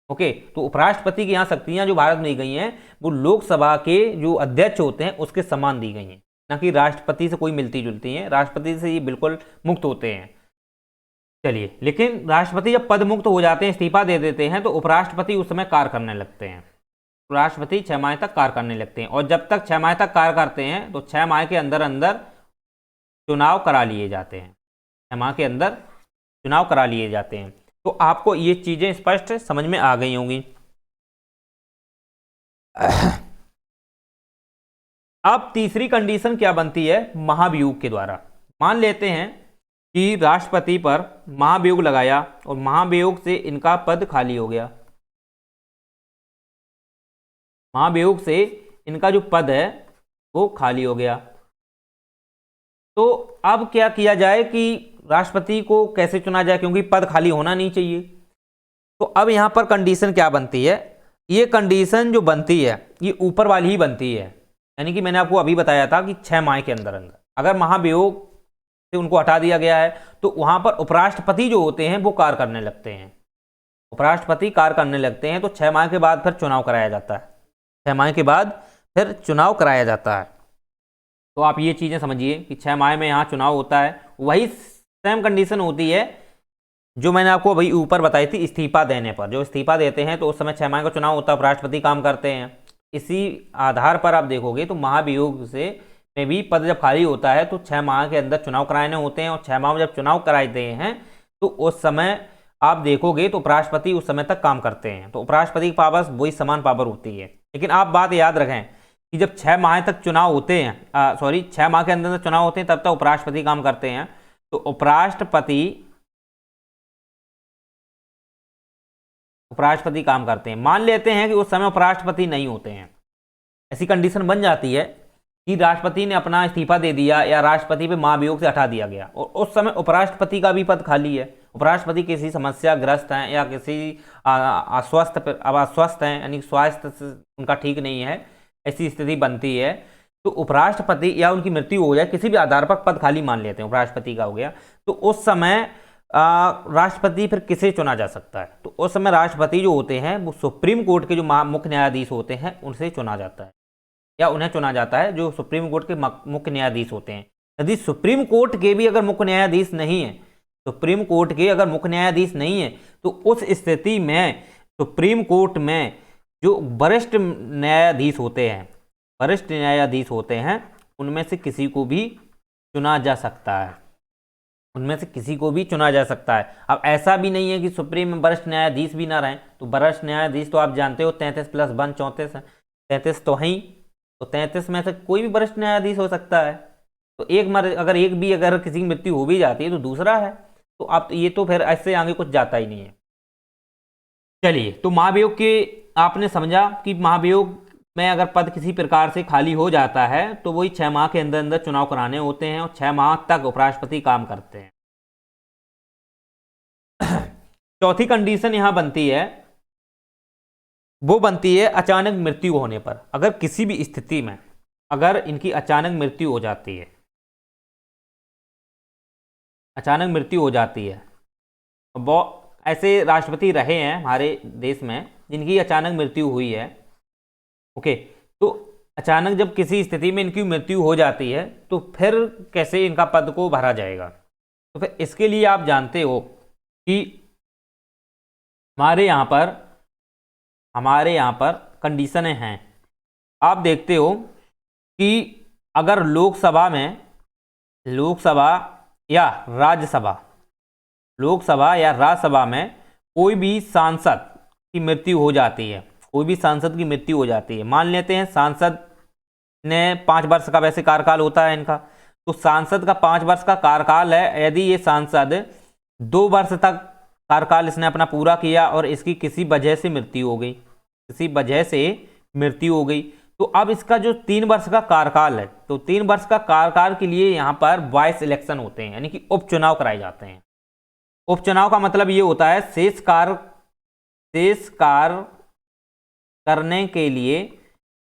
ओके, तो उपराष्ट्रपति की यहाँ शक्तियां जो भारत में दी गई हैं वो लोकसभा के जो अध्यक्ष होते हैं उसके समान दी गई हैं, ना कि राष्ट्रपति से कोई मिलती जुलती हैं। राष्ट्रपति से ये बिल्कुल मुक्त होते हैं। चलिए, लेकिन राष्ट्रपति जब पद मुक्त हो जाते हैं, इस्तीफा दे देते हैं, तो उपराष्ट्रपति उस समय कार्य करने लगते हैं। राष्ट्रपति 6 माह तक कार्य करने लगते हैं, और जब तक 6 माह तक कार्य करते हैं तो 6 माह के अंदर अंदर चुनाव करा लिए जाते हैं। 6 माह के अंदर चुनाव करा लिए जाते हैं। तो आपको ये चीजें स्पष्ट समझ में आ गई होंगी। अब तीसरी कंडीशन क्या बनती है महाभियोग के द्वारा। मान लेते हैं कि राष्ट्रपति पर महाभियोग लगाया और महाभियोग से इनका पद खाली हो गया। महाभियोग से इनका जो पद है वो खाली हो गया। तो अब क्या किया जाए कि राष्ट्रपति को कैसे चुना जाए, क्योंकि पद खाली होना नहीं चाहिए। तो अब यहां पर कंडीशन क्या बनती है, ये कंडीशन जो बनती है ये ऊपर वाली ही बनती है। यानी कि मैंने आपको अभी बताया था कि 6 माह के अंदर अंदर अगर महाभियोग से उनको हटा दिया गया है तो वहां पर उपराष्ट्रपति जो होते हैं वो कार्य करने लगते हैं। उपराष्ट्रपति कार्य करने लगते हैं तो 6 माह के बाद फिर चुनाव कराया जाता है। 6 माह के बाद फिर चुनाव कराया जाता है। तो आप ये चीज़ें समझिए कि 6 माह में यहाँ चुनाव होता है। वही सेम कंडीशन होती है जो मैंने आपको अभी ऊपर बताई थी इस्तीफा देने पर। जो इस्तीफा देते हैं तो उस समय 6 माह का चुनाव होता है, राष्ट्रपति काम करते हैं। इसी आधार पर आप देखोगे तो महाभियोग से में भी पद जब खाली होता है तो 6 माह के अंदर चुनाव कराने होते हैं, और 6 माह में जब चुनाव कराते हैं तो उस समय आप देखोगे तो उपराष्ट्रपति उस समय तक काम करते हैं। तो उपराष्ट्रपति के पास वही समान पावर होती है। लेकिन आप बात याद रखें कि जब 6 माह तक चुनाव होते हैं, 6 माह के अंदर चुनाव होते हैं, तब तक उपराष्ट्रपति काम करते हैं। तो उपराष्ट्रपति काम करते हैं। मान लेते हैं कि उस समय उपराष्ट्रपति नहीं होते हैं, ऐसी कंडीशन बन जाती है कि राष्ट्रपति ने अपना इस्तीफा दे दिया या राष्ट्रपति पे महाभियोग से हटा दिया गया, और उस समय उपराष्ट्रपति का भी पद खाली है। उपराष्ट्रपति किसी समस्या ग्रस्त हैं या किसी अस्वस्थ हैं, यानी स्वास्थ्य उनका ठीक नहीं है, ऐसी स्थिति बनती है तो उपराष्ट्रपति या उनकी मृत्यु हो जाए, किसी भी आधार पर पद खाली मान लेते हैं, उपराष्ट्रपति का हो गया, तो उस समय राष्ट्रपति फिर किसे चुना जा सकता है। तो उस समय राष्ट्रपति जो होते हैं वो सुप्रीम कोर्ट के जो मुख्य न्यायाधीश होते हैं उनसे चुना जाता है, या उन्हें चुना जाता है जो सुप्रीम कोर्ट के मुख्य न्यायाधीश होते हैं। यदि सुप्रीम कोर्ट के भी अगर मुख्य न्यायाधीश नहीं है, सुप्रीम कोर्ट के अगर मुख्य न्यायाधीश नहीं है, तो उस स्थिति में सुप्रीम कोर्ट में जो वरिष्ठ न्यायाधीश होते हैं उनमें से किसी को भी चुना जा सकता है। उनमें से किसी को भी चुना जा सकता है। अब ऐसा भी नहीं है कि सुप्रीम में वरिष्ठ न्यायाधीश भी ना रहें। तो वरिष्ठ न्यायाधीश तो आप जानते हो 33 + 1 34 है, 33 तो हैं ही। तो 33 में से कोई भी वरिष्ठ न्यायाधीश हो सकता है। तो अगर किसी की मृत्यु हो भी जाती है तो दूसरा है। तो आप ये तो फिर ऐसे आगे कुछ जाता ही नहीं है। चलिए, तो महाभियोग के आपने समझा कि महाभियोग में अगर पद किसी प्रकार से खाली हो जाता है तो वही 6 माह के अंदर अंदर चुनाव कराने होते हैं, और 6 माह तक उपराष्ट्रपति काम करते हैं। चौथी कंडीशन यहां बनती है, वो बनती है अचानक मृत्यु होने पर। अगर किसी भी स्थिति में अगर इनकी अचानक मृत्यु हो जाती है, ऐसे राष्ट्रपति रहे हैं हमारे देश में जिनकी अचानक मृत्यु हुई है। ओके, तो अचानक जब किसी स्थिति में इनकी मृत्यु हो जाती है तो फिर कैसे इनका पद को भरा जाएगा। तो फिर इसके लिए आप जानते हो कि हमारे यहाँ पर कंडीशनें हैं। आप देखते हो कि अगर लोकसभा या राज्यसभा में कोई भी सांसद की मृत्यु हो जाती है, कोई भी सांसद की मृत्यु हो जाती है, मान लेते हैं सांसद ने 5 वर्ष का वैसे कार्यकाल होता है इनका, तो सांसद का 5 वर्ष का कार्यकाल है, यदि ये सांसद 2 वर्ष तक कार्यकाल इसने अपना पूरा किया और इसकी किसी वजह से मृत्यु हो गई, किसी वजह से मृत्यु हो गई, तो अब इसका जो 3 वर्ष का कार्यकाल है, तो 3 वर्ष का कार्यकाल के लिए यहाँ पर वॉइस इलेक्शन होते हैं, यानी कि उपचुनाव कराए जाते हैं। उपचुनाव का मतलब ये होता है शेष कार्य करने के लिए,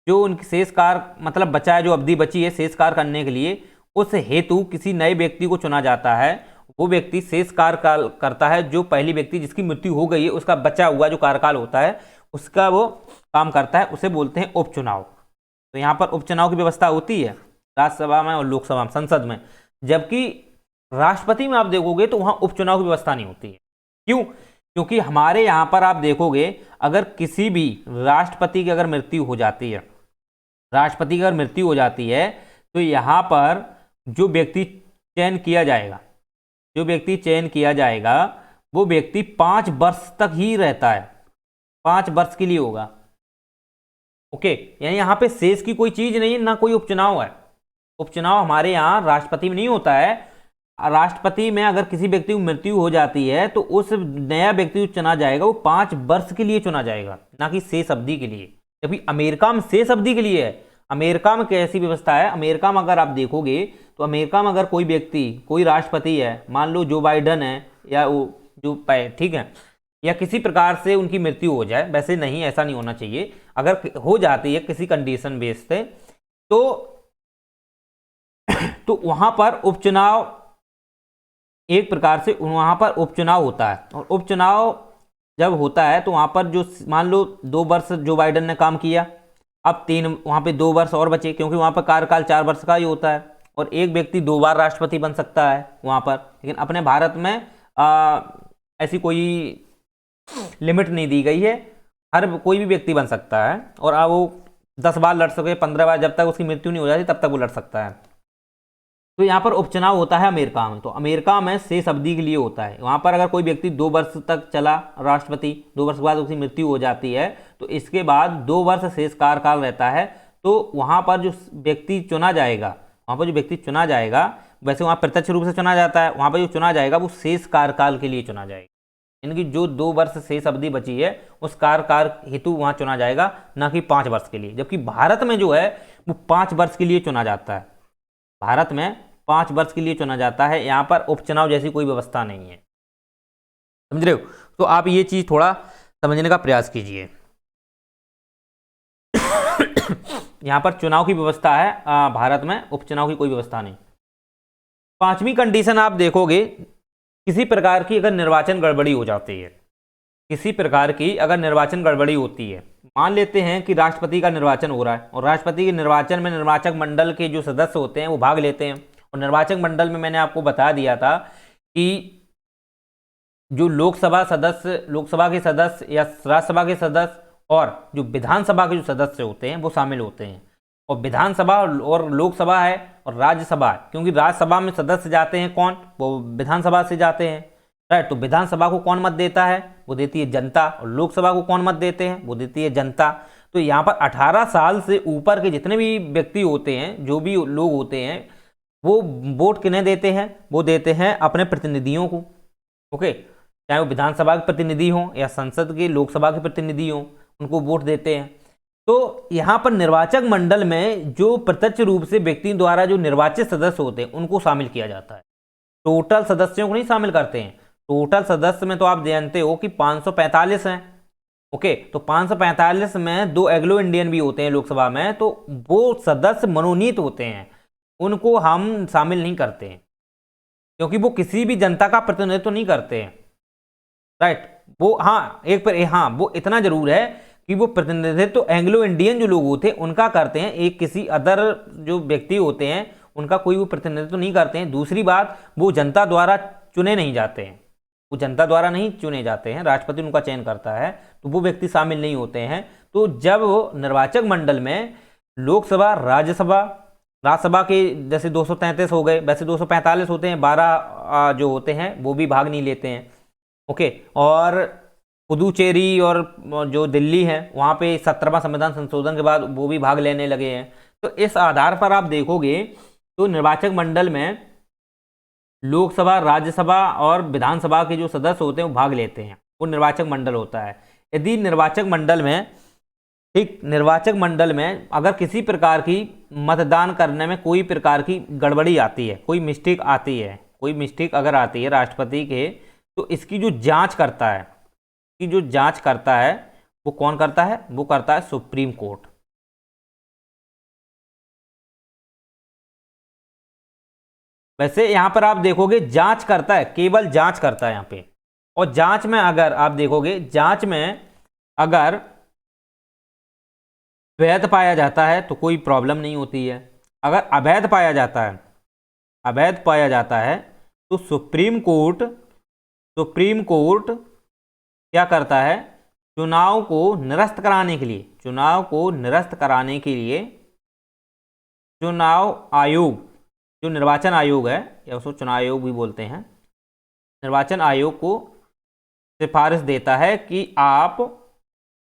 जो उनकी शेष कार्य मतलब बचा है, जो अवधि बची है शेष कार्य करने के लिए, उस हेतु किसी नए व्यक्ति को चुना जाता है। वो व्यक्ति शेष कार्य करता है, जो पहली व्यक्ति जिसकी मृत्यु हो गई है उसका बचा हुआ जो कार्यकाल होता है उसका वो काम करता है, उसे बोलते हैं उपचुनाव। तो यहाँ पर उपचुनाव की व्यवस्था होती है राज्यसभा में और लोकसभा में, संसद में, जबकि राष्ट्रपति में आप देखोगे तो वहाँ उपचुनाव की व्यवस्था नहीं होती है। क्यों? क्योंकि हमारे यहाँ पर आप देखोगे अगर किसी भी राष्ट्रपति की अगर मृत्यु हो जाती है, राष्ट्रपति की अगर मृत्यु हो जाती है, तो यहाँ पर जो व्यक्ति चयन किया जाएगा, जो व्यक्ति चयन किया जाएगा वो व्यक्ति 5 वर्ष तक ही रहता है, 5 वर्ष के लिए होगा। ओके, यानी यहाँ पे शेष की कोई चीज नहीं है, ना कोई उपचुनाव है। उपचुनाव हमारे यहाँ राष्ट्रपति में नहीं होता है। राष्ट्रपति में अगर किसी व्यक्ति की मृत्यु हो जाती है तो उस नया व्यक्ति चुना जाएगा, वो 5 वर्ष के लिए चुना जाएगा, ना कि शेष अवधि के लिए। जबकि अमेरिका में शेष अवधि के लिए है। अमेरिका में कैसी व्यवस्था है, अमेरिका में अगर आप देखोगे तो अमेरिका में अगर कोई व्यक्ति, कोई राष्ट्रपति है, मान लो जो बाइडन है या वो जो ठीक है, या किसी प्रकार से उनकी मृत्यु हो जाए, वैसे नहीं, ऐसा नहीं होना चाहिए, अगर हो जाती है किसी कंडीशन बेस से, तो वहां पर उपचुनाव एक प्रकार से वहां पर उपचुनाव होता है। और उपचुनाव जब होता है तो वहां पर जो मान लो 2 वर्ष जो बाइडन ने काम किया, अब 3 वहां पे 2 वर्ष और बचे, क्योंकि वहां पर कार्यकाल 4 वर्ष का ही होता है और एक व्यक्ति 2 बार राष्ट्रपति बन सकता है वहां पर। लेकिन अपने भारत में ऐसी कोई लिमिट नहीं दी गई है, हर कोई भी व्यक्ति बन सकता है और वो 10 बार लड़ सके, 15 बार, जब तक उसकी मृत्यु नहीं हो जाती तब तक वो लड़ सकता है। तो यहाँ पर उपचुनाव होता है अमेरिका में। तो अमेरिका में शेष अवधि के लिए होता है। वहाँ पर अगर कोई व्यक्ति 2 वर्ष तक चला राष्ट्रपति, 2 वर्ष के बाद उसकी मृत्यु हो जाती है, तो इसके बाद 2 वर्ष शेष कार्यकाल रहता है। तो वहाँ पर जो व्यक्ति चुना जाएगा, वहाँ पर जो व्यक्ति चुना जाएगा, वैसे वहाँ प्रत्यक्ष रूप से चुना जाता है, वहाँ पर जो चुना जाएगा वो शेष कार्यकाल के लिए चुना जाएगा, यानी कि जो 2 वर्ष शेष अवधि बची है उस कार्यकाल हेतु वहाँ चुना जाएगा, ना कि 5 वर्ष के लिए। जबकि भारत में जो है वो 5 वर्ष के लिए चुना जाता है, भारत में 5 वर्ष के लिए चुना जाता है। यहाँ पर उपचुनाव जैसी कोई व्यवस्था नहीं है, समझ रहे हो? तो आप ये चीज थोड़ा समझने का प्रयास कीजिए। यहाँ पर चुनाव की व्यवस्था है, भारत में उपचुनाव की कोई व्यवस्था नहीं। 5वीं कंडीशन आप देखोगे, किसी प्रकार की अगर निर्वाचन गड़बड़ी हो जाती है, किसी प्रकार की अगर निर्वाचन गड़बड़ी होती है, मान लेते हैं कि राष्ट्रपति का निर्वाचन हो रहा है और राष्ट्रपति के निर्वाचन में निर्वाचक मंडल के जो सदस्य होते हैं वो भाग लेते हैं, और निर्वाचक मंडल में मैंने आपको बता दिया था कि जो लोकसभा सदस्य, लोकसभा के सदस्य या राज्यसभा के सदस्य और जो विधानसभा के जो सदस्य होते हैं वो शामिल होते हैं। और विधानसभा और लोकसभा है और राज्यसभा है, क्योंकि राज्यसभा में सदस्य जाते हैं कौन, वो विधानसभा से जाते हैं, राइट। तो विधानसभा को कौन मत देता है, वो देती है जनता, और लोकसभा को कौन मत देते हैं, वो देती है जनता। तो यहाँ पर 18 साल से ऊपर के जितने भी व्यक्ति होते हैं, जो भी लोग होते हैं, वो वोट किन्हें देते हैं, वो देते हैं अपने प्रतिनिधियों को। ओके, चाहे वो विधानसभा के प्रतिनिधि हों या संसद के लोकसभा के प्रतिनिधि हों, उनको वोट देते हैं। तो यहाँ पर निर्वाचक मंडल में जो प्रत्यक्ष रूप से व्यक्ति द्वारा जो निर्वाचित सदस्य होते हैं उनको शामिल किया जाता है, टोटल सदस्यों को नहीं शामिल करते हैं। टोटल सदस्य में तो आप जानते हो कि 545 हैं। ओके, तो 545 में 2 एंग्लो इंडियन भी होते हैं लोकसभा में, तो वो सदस्य मनोनीत होते हैं, उनको हम शामिल नहीं करते हैं, क्योंकि वो किसी भी जनता का प्रतिनिधित्व नहीं करते हैं, राइट। वो हाँ वो इतना जरूर है कि वो प्रतिनिधित्व तो एंग्लो इंडियन जो लोग होते हैं उनका करते हैं, एक किसी अदर जो व्यक्ति होते हैं उनका कोई वो प्रतिनिधित्व नहीं करते हैं। दूसरी बात, वो जनता द्वारा चुने नहीं जाते हैं, वो जनता द्वारा नहीं चुने जाते हैं, राष्ट्रपति उनका चयन करता है, तो वो व्यक्ति शामिल नहीं होते हैं। तो जब वो निर्वाचक मंडल में लोकसभा, राज्यसभा के जैसे 233 हो गए, वैसे 245 होते हैं, 12 जो होते हैं वो भी भाग नहीं लेते हैं। ओके, और पुदुचेरी और जो दिल्ली है वहाँ पे 17वां संविधान संशोधन के बाद वो भी भाग लेने लगे हैं। तो इस आधार पर आप देखोगे तो निर्वाचक मंडल में लोकसभा, राज्यसभा और विधानसभा के जो सदस्य होते हैं वो भाग लेते हैं, वो निर्वाचक मंडल होता है। यदि निर्वाचक मंडल में, ठीक, निर्वाचक मंडल में अगर किसी प्रकार की मतदान करने में कोई प्रकार की गड़बड़ी आती है, कोई मिस्टेक आती है, कोई मिस्टेक अगर आती है राष्ट्रपति के, तो इसकी जो जांच करता है, की जो जांच करता है वो कौन करता है? वो करता है सुप्रीम कोर्ट। वैसे यहां पर आप देखोगे जांच करता है, केवल जांच करता है यहां पे। और जांच में अगर आप देखोगे, जांच में अगर वैध पाया जाता है तो कोई प्रॉब्लम नहीं होती है। अगर अवैध पाया जाता है, अवैध पाया जाता है तो सुप्रीम कोर्ट क्या करता है? चुनाव को निरस्त कराने के लिए, चुनाव को निरस्त कराने के लिए चुनाव आयोग, जो निर्वाचन आयोग है, या उसको चुनाव आयोग भी बोलते हैं, निर्वाचन आयोग को सिफारिश देता है कि आप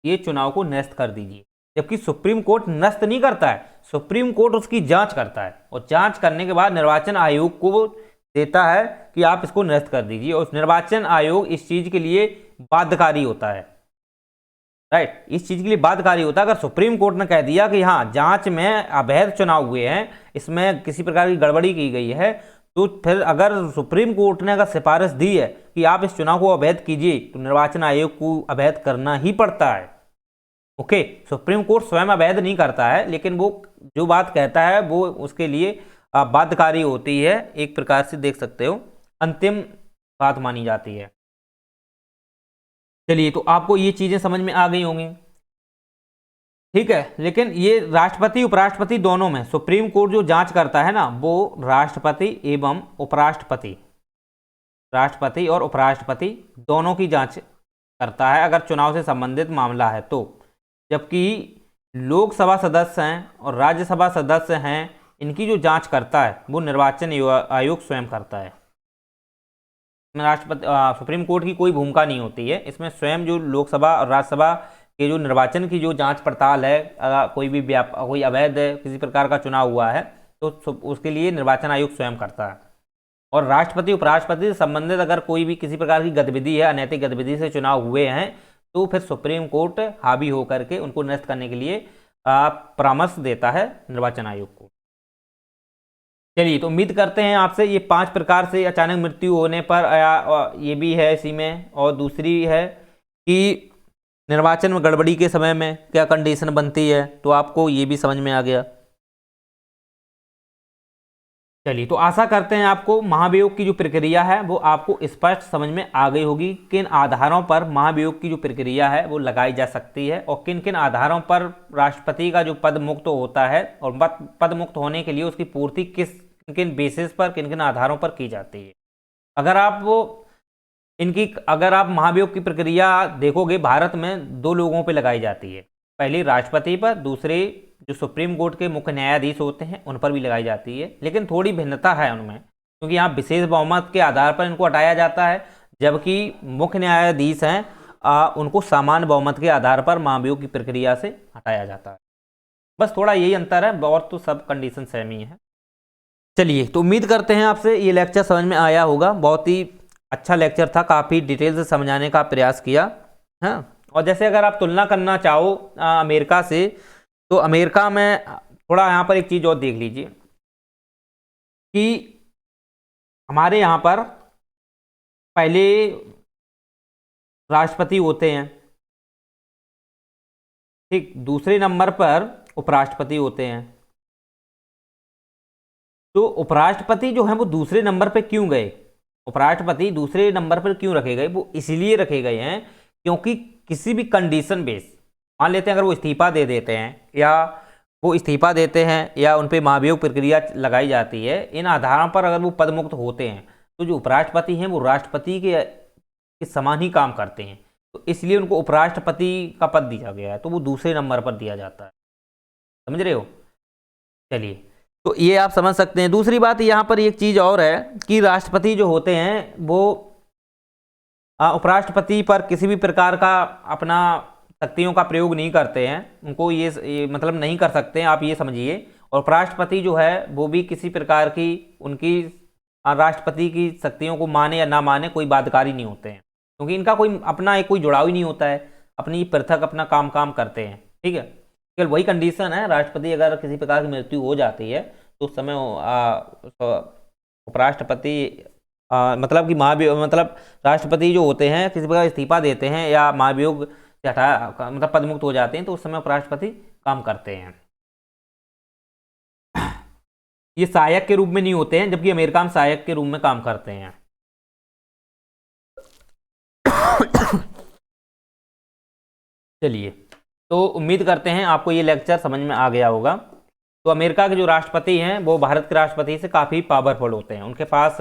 ये चुनाव को निरस्त कर दीजिए। जबकि सुप्रीम कोर्ट निरस्त नहीं करता है, सुप्रीम कोर्ट उसकी जांच करता है, और जांच करने के बाद निर्वाचन आयोग को देता है कि आप इसको निरस्त कर दीजिए। और निर्वाचन आयोग इस चीज के लिए बाध्यकारी होता है, राइट, इस चीज के लिए बाध्यकारी होता है। अगर सुप्रीम कोर्ट ने कह दिया कि हाँ, जांच में अवैध चुनाव हुए हैं, इसमें किसी प्रकार की गड़बड़ी की गई है, तो फिर अगर सुप्रीम कोर्ट ने अगर सिफारिश दी है कि आप इस चुनाव को अवैध कीजिए, तो निर्वाचन आयोग को अवैध करना ही पड़ता है। ओके, सुप्रीम कोर्ट स्वयं अवैध नहीं करता है, लेकिन वो जो बात कहता है वो उसके लिए बाध्यकारी होती है, एक प्रकार से देख सकते हो अंतिम बात मानी जाती है। चलिए, तो आपको ये चीजें समझ में आ गई होंगी, ठीक है। लेकिन ये राष्ट्रपति उपराष्ट्रपति दोनों में सुप्रीम कोर्ट जो जांच करता है ना, वो राष्ट्रपति एवं उपराष्ट्रपति, राष्ट्रपति और उपराष्ट्रपति दोनों की जांच करता है अगर चुनाव से संबंधित मामला है तो। जबकि लोकसभा सदस्य हैं और राज्यसभा सदस्य हैं, इनकी जो जांच करता है वो निर्वाचन आयोग स्वयं करता है। राष्ट्रपति सुप्रीम कोर्ट की कोई भूमिका नहीं होती है इसमें। स्वयं जो लोकसभा और राज्यसभा के जो निर्वाचन की जो जांच पड़ताल है, कोई भी कोई अवैध किसी प्रकार का चुनाव हुआ है तो उसके लिए निर्वाचन आयोग स्वयं करता है। और राष्ट्रपति उपराष्ट्रपति से संबंधित अगर कोई भी किसी प्रकार की गतिविधि है, अनैतिक गतिविधि से चुनाव हुए हैं, तो फिर सुप्रीम कोर्ट हावी होकर के उनको निरस्त करने के लिए परामर्श देता है निर्वाचन आयोग को। चलिए, तो उम्मीद करते हैं आपसे ये 5 प्रकार से अचानक मृत्यु होने पर ये भी है इसी में, और दूसरी है कि निर्वाचन में गड़बड़ी के समय में क्या कंडीशन बनती है, तो आपको ये भी समझ में आ गया। चलिए, तो आशा करते हैं आपको महाभियोग की जो प्रक्रिया है वो आपको स्पष्ट समझ में आ गई होगी। किन आधारों पर महाभियोग की जो प्रक्रिया है वो लगाई जा सकती है, और किन किन आधारों पर राष्ट्रपति का जो पद मुक्त होता है, और पद मुक्त होने के लिए उसकी पूर्ति किन किन बेसिस पर, किन किन आधारों पर की जाती है। अगर आप महाभियोग की प्रक्रिया देखोगे, भारत में 2 लोगों पर लगाई जाती है, पहली राष्ट्रपति पर, दूसरे जो सुप्रीम कोर्ट के मुख्य न्यायाधीश होते हैं उन पर भी लगाई जाती है। लेकिन थोड़ी भिन्नता है उनमें, क्योंकि यहाँ विशेष बहुमत के आधार पर इनको हटाया जाता है, जबकि मुख्य न्यायाधीश हैं उनको सामान्य बहुमत के आधार पर महाभियोग की प्रक्रिया से हटाया जाता है। बस थोड़ा यही अंतर है, और तो सब कंडीशन सेम ही है। चलिए, तो उम्मीद करते हैं आपसे ये लेक्चर समझ में आया होगा। बहुत ही अच्छा लेक्चर था, काफ़ी डिटेल से समझाने का प्रयास किया, हाँ। और जैसे अगर आप तुलना करना चाहो अमेरिका से, तो अमेरिका में थोड़ा यहाँ पर एक चीज़ और देख लीजिए कि हमारे यहाँ पर पहले राष्ट्रपति होते हैं, ठीक, दूसरे नंबर पर उपराष्ट्रपति होते हैं। तो उपराष्ट्रपति जो है वो दूसरे नंबर पर क्यों गए, उपराष्ट्रपति दूसरे नंबर पर क्यों रखे गए? वो इसलिए रखे गए हैं क्योंकि किसी भी कंडीशन बेस, मान लेते हैं अगर वो इस्तीफा दे देते हैं, या वो इस्तीफा देते हैं, या उन पर महाभियोग प्रक्रिया लगाई जाती है, इन आधारों पर अगर वो पदमुक्त होते हैं, तो जो उपराष्ट्रपति हैं वो राष्ट्रपति के समान ही काम करते हैं, तो इसलिए उनको उपराष्ट्रपति का पद दिया गया है, तो वो दूसरे नंबर पर दिया जाता है। समझ रहे हो? चलिए, तो ये आप समझ सकते हैं। दूसरी बात यहाँ पर एक चीज़ और है कि राष्ट्रपति जो होते हैं वो उपराष्ट्रपति पर किसी भी प्रकार का अपना शक्तियों का प्रयोग नहीं करते हैं, उनको ये मतलब नहीं कर सकते हैं, आप ये समझिए। और उपराष्ट्रपति जो है वो भी किसी प्रकार की उनकी राष्ट्रपति की शक्तियों को माने या ना माने कोई बाध्यकारी नहीं होते हैं, क्योंकि इनका कोई अपना कोई जुड़ाव ही नहीं होता है, अपनी पृथक अपना काम करते हैं। ठीक है, केवल वही कंडीशन है, राष्ट्रपति अगर किसी प्रकार की मृत्यु हो जाती है तो उस समय उपराष्ट्रपति मतलब कि मतलब राष्ट्रपति जो होते हैं किसी प्रकार इस्तीफा देते हैं या महाभियोग से हटा मतलब पदमुक्त हो जाते हैं, तो उस समय उपराष्ट्रपति काम करते हैं। ये सहायक के रूप में नहीं होते हैं, जबकि अमेरिका में सहायक के रूप में काम करते हैं। चलिए, तो उम्मीद करते हैं आपको ये लेक्चर समझ में आ गया होगा। तो अमेरिका के जो राष्ट्रपति हैं वो भारत के राष्ट्रपति से काफ़ी पावरफुल होते हैं, उनके पास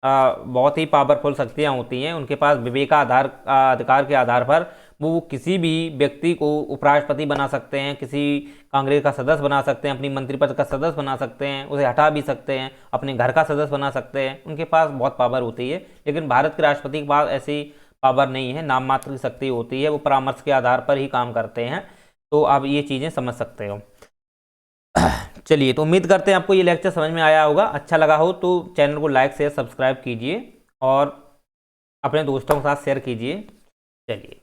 बहुत ही पावरफुल शक्तियाँ होती हैं, उनके पास अधिकार के आधार पर वो किसी भी व्यक्ति को उपराष्ट्रपति बना सकते हैं, किसी कांग्रेस का सदस्य बना सकते हैं, अपनी मंत्रिपद का सदस्य बना सकते हैं, उसे हटा भी सकते हैं, अपने घर का सदस्य बना सकते हैं, उनके पास बहुत पावर होती है। लेकिन भारत के राष्ट्रपति के पास ऐसी पावर नहीं है, नाम मात्र की शक्ति होती है, वो परामर्श के आधार पर ही काम करते हैं। तो आप ये चीज़ें समझ सकते हो। चलिए, तो उम्मीद करते हैं आपको ये लेक्चर समझ में आया होगा। अच्छा लगा हो तो चैनल को लाइक शेयर सब्सक्राइब कीजिए और अपने दोस्तों के साथ शेयर कीजिए। चलिए।